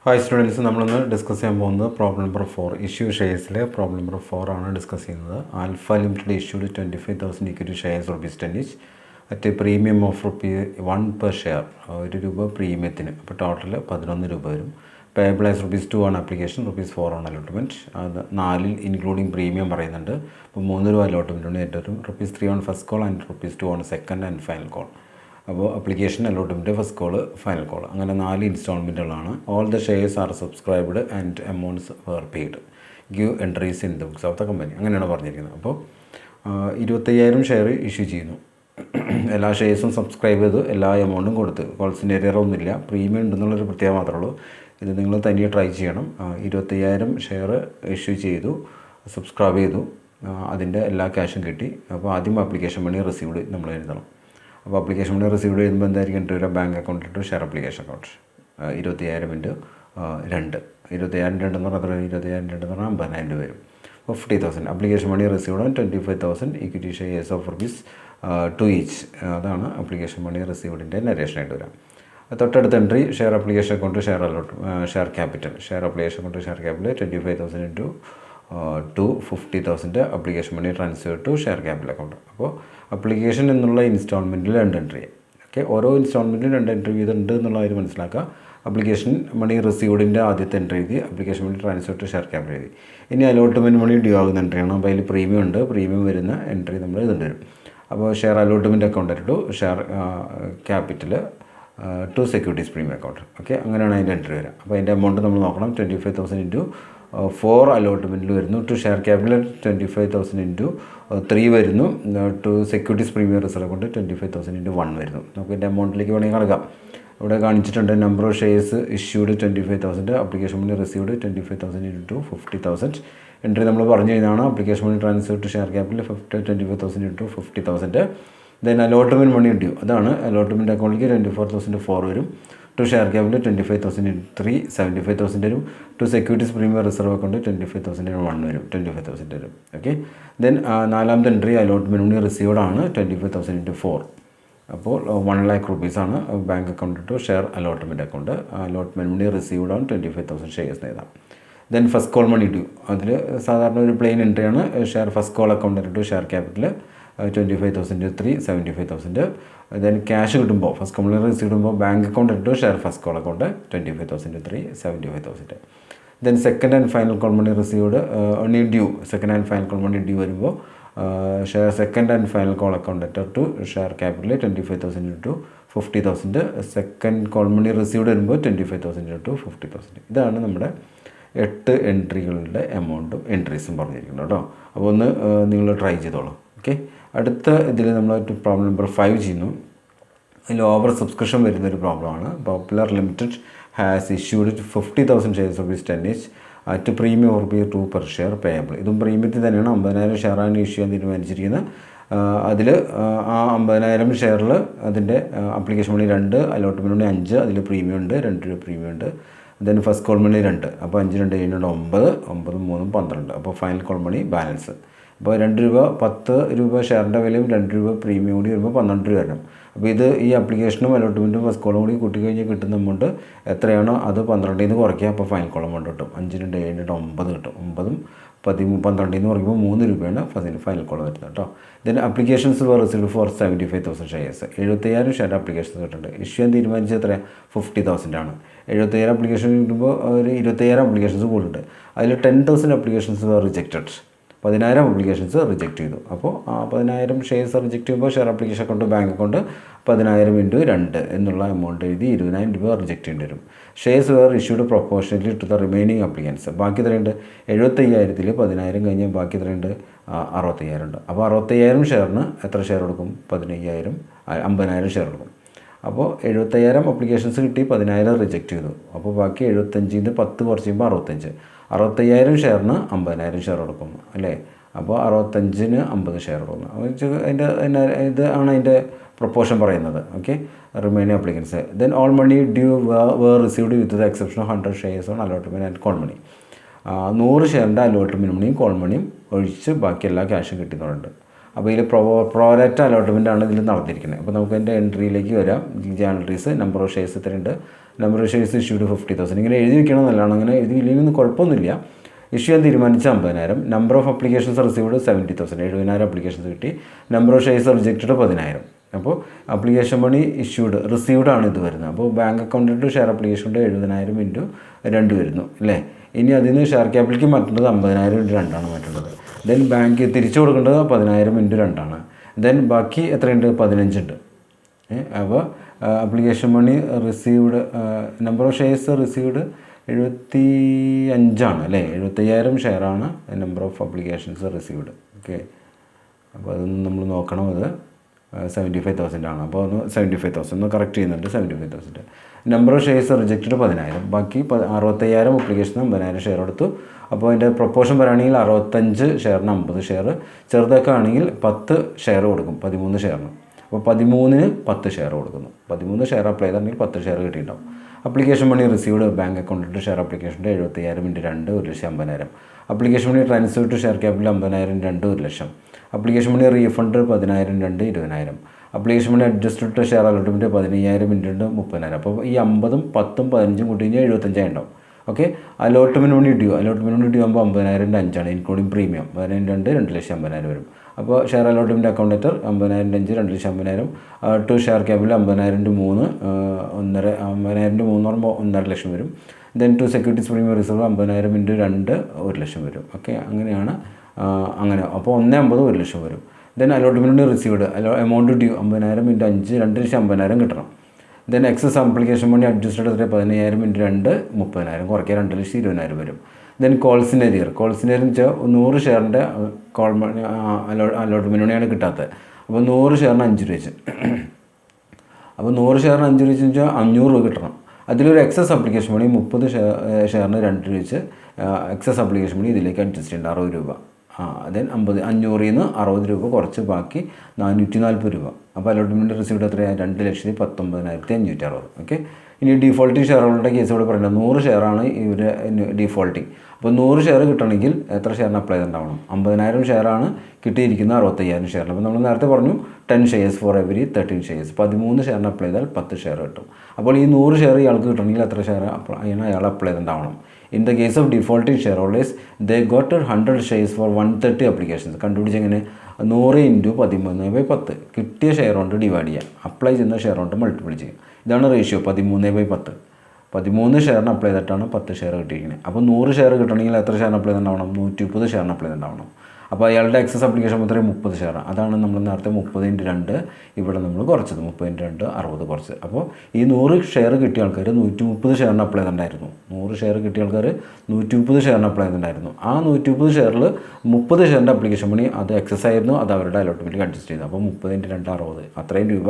Hi students, നമ്മളൊന്ന് discuss ചെയ്യാൻ പോകുന്നത് പ്രോബ്ലം നമ്പർ 4 ഇഷ്യൂ ഷെയർസിലെ പ്രോബ്ലം നമ്പർ 4 ആണ് ഡിസ്കസ് ചെയ്യുന്നത്. Alpha limited issued 25,000 equity shares ₹10 each at premium of ₹1 per share, ₹1 പ്രീമിയത്തിന്. അപ്പോൾ ടോട്ടൽ ₹11 വരും. പേയബിൾ ആസ് ₹2 ആണ് ആപ്ലിക്കേഷൻ, ₹4 ആണ് അലോട്ട്മെൻറ്റ്. അത് 4 ഇൻക്ലൂഡിങ് പ്രീമിയം പറയുന്നുണ്ട്. അപ്പോൾ ₹3 അലോട്ട്മെൻറ്റ് ഉണ്ട്. ഏറ്റവും ₹3 on first call and ₹2 on second and final call. അപ്പോൾ application allotment first call final call അങ്ങനെ 4 ഇൻസ്റ്റാൾമെൻറ്റുകളാണ്. All the shares are subscribed and amounts were paid. Give entries in the books of the company, അങ്ങനെയാണ് പറഞ്ഞിരിക്കുന്നത്. അപ്പോൾ 25,000 share issue ചെയ്യുന്നു. എല്ലാ ഷെയർസും subscribe ചെയ്ത് എല്ലാ എമൗണ്ടും കൊടുത്ത്, കോൾസിൻ്റെ എറിയറൊന്നുമില്ല. പ്രീമിയം ഉണ്ടെന്നുള്ളൊരു പ്രത്യേകത മാത്രമേ ഉള്ളൂ. ഇത് നിങ്ങൾ തനിയെ ട്രൈ ചെയ്യണം. 25,000 ഷെയർ ഇഷ്യൂ ചെയ്തു, സബ്സ്ക്രൈബ് ചെയ്തു, അതിൻ്റെ എല്ലാ ക്യാഷും കിട്ടി. അപ്പോൾ ആദ്യം ആപ്ലിക്കേഷൻ മണി റിസീവ്ഡ് നമ്മൾ എഴുതണം. അപ്പോൾ ആപ്ലിക്കേഷൻ മണി റിസീവ്ഡ് ചെയ്യുമ്പോൾ എന്തായിരിക്കും എൻ്റർ വരിക? Bank account to share application account 25,000 into 2. 25,000 എന്ന് പറഞ്ഞാൽ 25,000 എന്ന് പറഞ്ഞാൽ 50,000 വരും. 50,000 application money received on 25,000 equity shares of ₹2 each. അതാണ് ആപ്ലിക്കേഷൻ മണി റിസീവ്ഡിൻ്റെ നരേഷനായിട്ട് വരാം. തൊട്ടടുത്ത entry share application account share capital. Share application account share capital 25,000 into 50,000 application money transfer to share capital account. അപ്പോൾ അപ്ലിക്കേഷൻ എന്നുള്ള ഇൻസ്റ്റാൾമെൻറ്റിൽ 2 എൻട്രി. ഓക്കെ, ഓരോ ഇൻസ്റ്റാൾമെൻറ്റിലും 2 entry വീതം ഉണ്ട് എന്നുള്ള കാര്യം മനസ്സിലാക്കുക. അപ്ലിക്കേഷൻ മണി റിസീവ്ഡിൻ്റെ ആദ്യത്തെ എൻട്രി എഴുതി, application money transfer to share capital എഴുതി. ഇനി അലോട്ട്മെൻറ്റ് മണി ഡ്യൂ ആകുന്ന എൻട്രിയാണ്. അപ്പോൾ അതിൽ പ്രീമിയം ഉണ്ട്. പ്രീമിയം വരുന്ന എൻട്രി നമ്മൾ എഴുതേണ്ടി വരും. അപ്പോൾ share allotment account to share capital to securities premium account. Okay, അങ്ങനെയാണ് അതിൻ്റെ എൻട്രി വരിക. അപ്പോൾ അതിൻ്റെ എമൗണ്ട് നമ്മൾ നോക്കണം. 25,000 ഇൻറ്റു 4 അലോട്ട്മെൻറ്റിൽ വരുന്നു. ടു ഷെയർ ക്യാപിറ്റൽ 25,000 ഇൻറ്റു 3 വരുന്നു. To securities premium reserve account 25,000 into 1 വരുന്നു. നമുക്ക് ഇതിൻ്റെ എമൗണ്ടിലേക്ക് വേണമെങ്കിൽ കണക്കാം. ഇവിടെ കാണിച്ചിട്ടുണ്ട് number of shares issued 25,000, application money received 25,000 into 50,000. Entry നമ്മൾ പറഞ്ഞു കഴിഞ്ഞാണ്. Application money transfer to share capital 25,000 into 50,000. Then allotment money due, അതാണ് അലോട്ട്മെൻറ്റ് അക്കൗണ്ടിലേക്ക് 24,004 വരും. ടു ഷെയർ ക്യാപിറ്റൽ 25,000 ഇൻറ്റു 3 75,000 വരും. To securities premium reserve account 25,000 1 വരും, 25,000 വരും. ഓക്കെ, ദെൻ നാലാമത്തെ എൻട്രി അലോട്ട്മെൻറ്റ് മണി റിസീവ്ഡ് ആണ് 25,000 ഇൻറ്റു 4. അപ്പോൾ ₹1,00,000 ആണ് bank account to share allotment account. Allotment money received ആണ് 25,000 ഷെയർസ് എഴുതാം. Then first call money due, അതിൽ സാധാരണ ഒരു പ്ലെയിൻ എൻട്രിയാണ്. Share first call account to share capital 25,000 into 3 75,000. Then cash കിട്ടുമ്പോൾ ഫസ്റ്റ് കോൾ മണി റിസീവ് ചെയ്യുമ്പോൾ bank account to share first call account 25,000 into 3 75,000. Then second and final call money received money due, second and final call money due വരുമ്പോൾ share second and final call account to share capital 25,000 into 50,000. Second call money received വരുമ്പോൾ 25,000 into 50,000. ഇതാണ് നമ്മുടെ 8 എൻട്രികളുടെ എമൗണ്ടും എൻട്രീസും പറഞ്ഞിരിക്കുന്നത് കേട്ടോ. അപ്പോൾ ഒന്ന് നിങ്ങൾ try ചെയ്തോളൂ. ഓക്കെ, അടുത്ത ഇതിൽ നമ്മൾ പ്രോബ്ലം നമ്പർ 5 ചെയ്യുന്നു. അതിൽ ഓവർ സബ്സ്ക്രിപ്ഷൻ വരുന്നൊരു പ്രോബ്ലമാണ്. Popular limited has issued 50,000 shares ₹10 each at premium ₹2 per share payable. ഇതും പ്രീമിയത്തിൽ തന്നെയാണ്. 50,000 ഷെയറാണ് ഇഷ്യൂ ചെയ്യാൻ തീരുമാനിച്ചിരിക്കുന്നത്. അതിൽ ആ 50,000 ഷെയറിൽ അതിൻ്റെ ആപ്ലിക്കേഷൻ മണി 2, അലോട്ട്മെൻറ്റ് മണി 5, അതിൽ പ്രീമിയം ഉണ്ട്, ₹2 പ്രീമിയം ഉണ്ട്. ദെൻ ഫസ്റ്റ് കോൾ മണി 2, അപ്പോൾ 5 2 7 9, 9 3 12. അപ്പോൾ ഫൈനൽ കോൾ മണി ബാലൻസ്. അപ്പോൾ ₹2 ₹10 ഷെയറിൻ്റെ വിലയും ₹2 പ്രീമിയം കൂടി വരുമ്പോൾ ₹12 വരണം. അപ്പോൾ ഇത് ഈ ആപ്ലിക്കേഷനും അലോട്ട്മെൻറ്റും ഫസ്റ്റ് കോളും കൂടി കൂട്ടിക്കഴിഞ്ഞാൽ കിട്ടുന്ന എമൗണ്ട് എത്രയാണോ അത് 12 നിന്ന് കുറയ്ക്കുക. അപ്പോൾ ഫൈനൽ കോൾ എമൗണ്ട് കിട്ടും. 5 2 7 9 കിട്ടും. 9ഉം 12 എന്ന് പറയുമ്പോൾ ₹3 ഫൈനൽ കോൾ വരുന്നത് കേട്ടോ. Then applications for received for 75,000 shares. 75,000 share applications കിട്ടുന്നുണ്ട്. ഇഷ്യൂ ചെയ്യാൻ തീരുമാനിച്ചത് എത്രയാണ്? 50,000 ആണ്. 75,000 ആപ്ലിക്കേഷൻ കിട്ടുമ്പോൾ ഒരു 25,000 ആപ്ലിക്കേഷൻസ് കൂടുന്നുണ്ട്. അതിൽ 10,000 ആപ്ലിക്കേഷൻസ് റിജക്റ്റഡ്. 10,000 ആപ്ലിക്കേഷൻസ് റിജക്റ്റ് ചെയ്തു. അപ്പോൾ 10,000 ഷെയർസ് റിജക്റ്റ് ചെയ്യുമ്പോൾ share application account bank account 10,000 into 2 എന്നുള്ള എമൗണ്ട് എഴുതി ₹20,000 റിജക്റ്റ് ചെയ്യേണ്ടി വരും. Shares were issued proportionally to the remaining applicants. ബാക്കി എത്രയുണ്ട്? 75,000-ൽ 10,000 കഴിഞ്ഞാൽ ബാക്കി എത്രയുണ്ട്? 65,000 ഉണ്ട്. അപ്പോൾ 65,000 ഷെയറിന് എത്ര ഷെയർ കൊടുക്കും? 50,000 ഷെയർ കൊടുക്കും. അപ്പോൾ 75,000 ആപ്ലിക്കേഷൻസ് കിട്ടി, 10,000 റിജക്റ്റ് ചെയ്തു. അപ്പോൾ ബാക്കി 75 നിന്ന് 10 കുറച്ച് ചെയ്യുമ്പോൾ 65,000 ഷെയറിന് 50,000 ഷെയർ കൊടുക്കും അല്ലേ? അപ്പോൾ 65-ന് 50 ഷെയർ കൊടുക്കുന്നു. ഇതാണ് അതിൻ്റെ പ്രൊപ്പോർഷൻ പറയുന്നത്. Okay, remaining applicants. Then all money due were received with the exception of 100 shares on allotment and call money. 100 ഷെയറിൻ്റെ അലോട്ട്മെൻറ്റ് മണിയും കോൾ മണിയും ഒഴിച്ച് ബാക്കി എല്ലാ ക്യാഷും കിട്ടുന്നുണ്ട്. അപ്പോൾ ഇതിൽ പ്രോറേറ്റ് അലോട്ട്മെൻ്റ് ആണ് ഇതിൽ നടന്നിരിക്കുന്നത്. അപ്പോൾ നമുക്ക് അതിൻ്റെ എൻട്രിയിലേക്ക് വരാം. Journal entries, number of shares എത്രയുണ്ട്, നമ്പർ ഓഫ് ഷെയർസ് ഇഷ്യൂഡ് 50,000. ഇങ്ങനെ എഴുതി വെക്കണം നല്ലതാണ്. അങ്ങനെ എഴുതിയില്ലെങ്കിൽ കുഴപ്പമൊന്നുമില്ല. ഇഷ്യൂ ചെയ്യാൻ തീരുമാനിച്ച 50,000. Number of applications received 70,000. 70,000 applications കിട്ടി. Number of shares rejected 10,000. അപ്പോൾ അപ്ലിക്കേഷൻ മണി ഇഷ്യൂഡ് റിസീവ്ഡ് ആണ് ഇത് വരുന്നത്. അപ്പോൾ ബാങ്ക് അക്കൗണ്ട് ടു ഷെയർ അപ്ലിക്കേഷൻ്റെ 70,000 ഇൻറ്റു 2 വരുന്നു അല്ലേ. ഇനി അതിൽ നിന്ന് ഷെയർ ക്യാപിറ്റലിലേക്ക് മാറ്റേണ്ടത് 50,000 ഇൻറ്റു 2 മാറ്റേണ്ടത്. ദെൻ ബാങ്ക് തിരിച്ചു കൊടുക്കേണ്ടത് 10,000 ഇൻറ്റു 2. ദെൻ ബാക്കി എത്രയുണ്ട്? 15 ഉണ്ട്. അപ്പോൾ application money received, number of shares received 75 അല്ലേ. 75,000 ഷെയറാണ് number of applications received. Okay, അപ്പോൾ അതൊന്ന് നമ്മൾ നോക്കണം. അത് 75,000 ആണ്. അപ്പോൾ ഒന്ന് 75,000 ഒന്ന് കറക്റ്റ് ചെയ്യുന്നുണ്ട്. 75,000. Number of shares rejected 10,000. ബാക്കി 65,000 അപ്ലിക്കേഷന് 50,000 ഷെയർ എടുത്തു. അപ്പോൾ അതിൻ്റെ പ്രൊപ്പോർഷൻ പറയുകയാണെങ്കിൽ 65 ഷെയറിന് 50 ഷെയർ, ചെറുതൊക്കെ ആണെങ്കിൽ 10 ഷെയർ കൊടുക്കും 13 ഷെയറിന്. അപ്പോൾ 13-ന് 10 ഷെയർ കൊടുക്കുന്നു. 13 ഷെയർ അപ്ലൈ ചെയ്താണെങ്കിൽ 10 ഷെയർ കിട്ടിയിട്ടുണ്ടാവും. Application money received bank account to share അപ്ലിക്കേഷൻ്റെ 75,000 into 2 1,50,000. Application money transfer to share capital 50,000 2 1,00,000. Application money refund 10,000 2 20,000. Application money adjusted to share allotment 15,000 into 30,000. അപ്പോൾ ഈ 50ഉം 10ഉം 15ഉം കൂട്ടി കഴിഞ്ഞാൽ 75,000 ഉണ്ടാവും. ഓക്കെ, അലോട്ട്മെൻറ്റ് മണി ഡ്യൂ ആകുമ്പോൾ 50,000 5 including premium 15,000 2,50,000 വരും. അപ്പോൾ ഷെയർ അലോട്ട്മെൻറ്റ് അക്കൗണ്ടേറ്റർ 50,000 5 2,50,000 to share capital 50,000 into 3 50,000 into 3 പറയുമ്പോൾ 1,50,000 വരും. Then to securities premium reserve 50,000 into 2 1,00,000 വരും. ഓക്കെ, അങ്ങനെയാണ്. അങ്ങനെ അപ്പോൾ 1,50,000 1,00,000 വരും. Then allotment received amount due 50,000 into 5 2,50,000 കിട്ടണം. Then excess application money adjusted എത്ര 15,000 ഇൻറ്റു 2 30,000 കുറയ്ക്കുക 2,20,000 വരും. ദെൻ കോൾസിനേരിയർ എന്ന് വെച്ചാൽ 100 ഷെയറിൻ്റെ കോൾ മണി അലോട്ട്മെൻറ്റ് മണിയാണ് കിട്ടാത്തത്. അപ്പോൾ 100 ഷെയറിന് 5 രൂപ വെച്ച്. അപ്പോൾ 100 ഷെയറിന് 5 രൂപ വെച്ച് വെച്ചാൽ 500 രൂപ കിട്ടണം. അതിലൊരു എക്സസ് അപ്ലിക്കേഷൻ മണി 30 ഷെയറിന് 2 രൂപ വെച്ച് എക്സസ് അപ്ലിക്കേഷൻ മണി ഇതിലേക്ക് അഡ്ജസ്റ്റ് ചെയ്യേണ്ട 60 രൂപ. ദെൻ 500-ൽ നിന്ന് 60 രൂപ കുറച്ച് ബാക്കി 440 രൂപ. അപ്പോൾ അലോട്ട്മെൻറ്റ് റിസീവ്ഡ് എത്രയാണ്? 2,19,560. ഓക്കെ, ഇനി ഡിഫോൾട്ടിങ് ഷെയറുകളുടെ കേസ് ഇവിടെ പറയുന്നത് 100 ഷെയറാണ് ഇവർ ഡിഫോൾട്ടിങ്. അപ്പോൾ 100 ഷെയർ കിട്ടണമെങ്കിൽ എത്ര ഷെയറിന് അപ്ലൈ ചെയ്തിട്ടുണ്ടാവണം? 50,000 ഷെയറാണ് കിട്ടിയിരിക്കുന്ന 65,000 ഷെയറിന്. അപ്പോൾ നമ്മൾ നേരത്തെ പറഞ്ഞു 10 ഷെയർസ് ഫോർ എവരി 13 ഷെയർസ്. 13 ഷെയറിന് അപ്ലൈ ചെയ്താൽ 10 ഷെയർ കിട്ടും. അപ്പോൾ ഈ 100 ഷെയർ ഇയാൾക്ക് കിട്ടണമെങ്കിൽ എത്ര ഷെയർ അയാൾ അപ്ലൈ ചെയ്തിട്ടുണ്ടാവണം? In the case of defaulting shareholders they got 100 shares for 130 applications. കണ്ടുപിടിച്ച് എങ്ങനെ? 100 ഇൻറ്റു 13/10 കിട്ടിയ ഷെയർ കൊണ്ട് ഡിവൈഡ് ചെയ്യുക, അപ്ലൈ ചെയ്യുന്ന ഷെയർ കൊണ്ട് മൾട്ടിപ്പിൾ ചെയ്യുക. ഇതാണ് റേഷ്യോ 13/10. 13 ഷെയറിന് അപ്ലൈ ചെയ്തിട്ടാണ് 10 ഷെയർ കിട്ടിയിരിക്കുന്നത്. അപ്പോൾ 100 ഷെയർ കിട്ടണമെങ്കിൽ എത്ര ഷെയറിന് അപ്ലൈ ചെയ്തിട്ടുണ്ടാവണം? 130 ഷെയറിന് അപ്ലൈ ചെയ്തിട്ടുണ്ടാവണം. അപ്പോൾ അയാളുടെ എക്സസ് അപ്ലിക്കേഷൻ മാത്രമേ 30 ഷെയർ. അതാണ് നമ്മൾ നേരത്തെ 30 ഇൻറ്റു 2 ഇവിടെ നമ്മൾ കുറച്ചത്. 30 ഇൻറ്റു 2 60 കുറച്ച്. അപ്പോൾ ഈ 100 ഷെയർ കിട്ടിയ ആൾക്കാർ 130 ഷെയറിന് അപ്ലൈ ചെയ്തിട്ടുണ്ടായിരുന്നു. 100 ഷെയർ കിട്ടിയ ആൾക്കാർ 130 ഷെയറിന് അപ്ലൈ ചെയ്തിട്ടുണ്ടായിരുന്നു. ആ 130 ഷെയറിൽ 30 ഷെയറിൻ്റെ അപ്ലിക്കേഷൻ മണി അത് എക്സസ് ആയിരുന്നു. അത് അവരുടെ അലോട്ട്മെൻറ്റിൽ അഡ്ജസ്റ്റ് ചെയ്തു. അപ്പോൾ 30 ഇൻറ്റു 2 60. അത്രയും രൂപ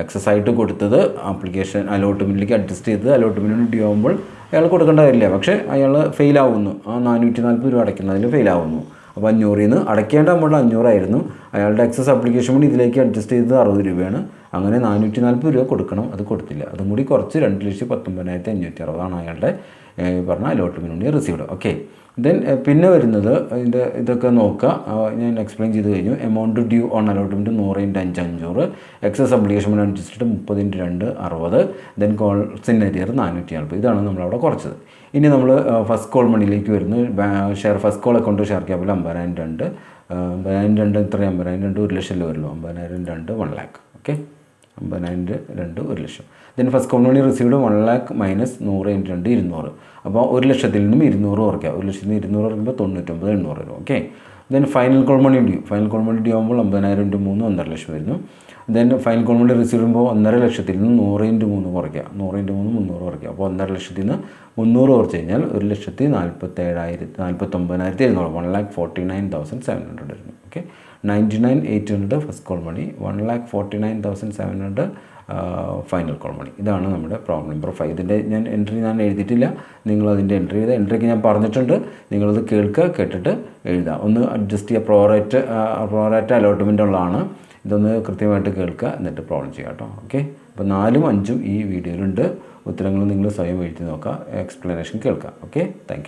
എക്സസ് ആയിട്ട് കൊടുത്തത് അപ്ലിക്കേഷൻ അലോട്ട്മെൻറ്റിലേക്ക് അഡ്ജസ്റ്റ് ചെയ്ത് അലോട്ട്മെൻറ്റിന് ഡ്യൂ ആകുമ്പോൾ അയാൾ കൊടുക്കേണ്ട കാര്യമില്ല. പക്ഷേ അയാൾ ഫെയിലാവുന്നു. ആ 440 രൂപ അടയ്ക്കുന്നതിൽ ഫെയിലാവുന്നു. അപ്പോൾ 500-ൽ നിന്ന് അടയ്ക്കേണ്ട അമൗണ്ട് 500 ആയിരുന്നു. അയാളുടെ എക്സസ് അപ്ലിക്കേഷൻ മണി ഇതിലേക്ക് അഡ്ജസ്റ്റ് ചെയ്തത് 60 രൂപയാണ്. അങ്ങനെ 440 രൂപ കൊടുക്കണം. അത് കൊടുത്തില്ല. അതും കൂടി കുറച്ച് 2,19,560 അയാളുടെ പറഞ്ഞ allotment money received. Okay, then പിന്നെ വരുന്നത് ഇതൊക്കെ നോക്കുക. ഞാൻ എക്സ്പ്ലെയിൻ ചെയ്ത് കഴിഞ്ഞു. Amount due on allotment 100 into 5 500. Excess application money adjusted 30 into 2 60. Then calls in arrear 440. ഇതാണ് നമ്മളവിടെ കുറച്ചത്. ഇനി നമ്മൾ ഫസ്റ്റ് കോൾ മണിയിലേക്ക് വരുന്നു. Share first call account share capital 50,000 50,000 എത്ര? 50,000 1,00,000 വരുള്ളൂ. 50,000 1 lakh. Okay, 50,000 1,00,000. Then first call money received 1 lakh minus 100 into 2 200. അപ്പോൾ 1,00,000-ൽ നിന്നും 200 കുറയ്ക്കുക. 1,00,000-ൽ നിന്ന് 200 കുറയ്ക്കുമ്പോൾ 99,800 വരും. Okay, then final call money due ആകുമ്പോൾ 50,000 ഇൻറ്റു 3 1,50,000 വരുന്നു. Then final call money receive ചെയ്യുമ്പോൾ 1,50,000-ൽ നിന്ന് 100 ഇൻറ്റു 3 കുറയ്ക്കുക. 100 ഇൻറ്റു 3 300 കുറയ്ക്കുക. അപ്പോൾ 1,50,000-ൽ നിന്ന് 300 കുറച്ച് കഴിഞ്ഞാൽ 1,47,49,700 1,49,700 വരുന്നു. Okay, 99,800 first call money, 1,49,700 final call money. ഇതാണ് നമ്മുടെ പ്രോബ്ലം നമ്പർ 5. ഇതിൻ്റെ എൻട്രി ഞാൻ എഴുതിയിട്ടില്ല. നിങ്ങളതിൻ്റെ എൻട്രിക്ക് ഞാൻ പറഞ്ഞിട്ടുണ്ട്. നിങ്ങളത് കേട്ടിട്ട് എഴുതുക. ഒന്ന് അഡ്ജസ്റ്റ് ചെയ്യുക. പ്രോറേറ്റ് അലോട്ട്മെൻ്റ് ഉള്ളതാണ്. ഇതൊന്ന് കൃത്യമായിട്ട് കേൾക്കുക, എന്നിട്ട് പ്രോബ്ലം ചെയ്യുക കേട്ടോ. ഓക്കെ, അപ്പോൾ 4ഉം 5ഉം ഈ വീഡിയോയിലുണ്ട്. ഉത്തരങ്ങൾ നിങ്ങൾ സ്വയം എഴുതി നോക്കുക, എക്സ്പ്ലനേഷൻ കേൾക്കുക. Okay, thank you.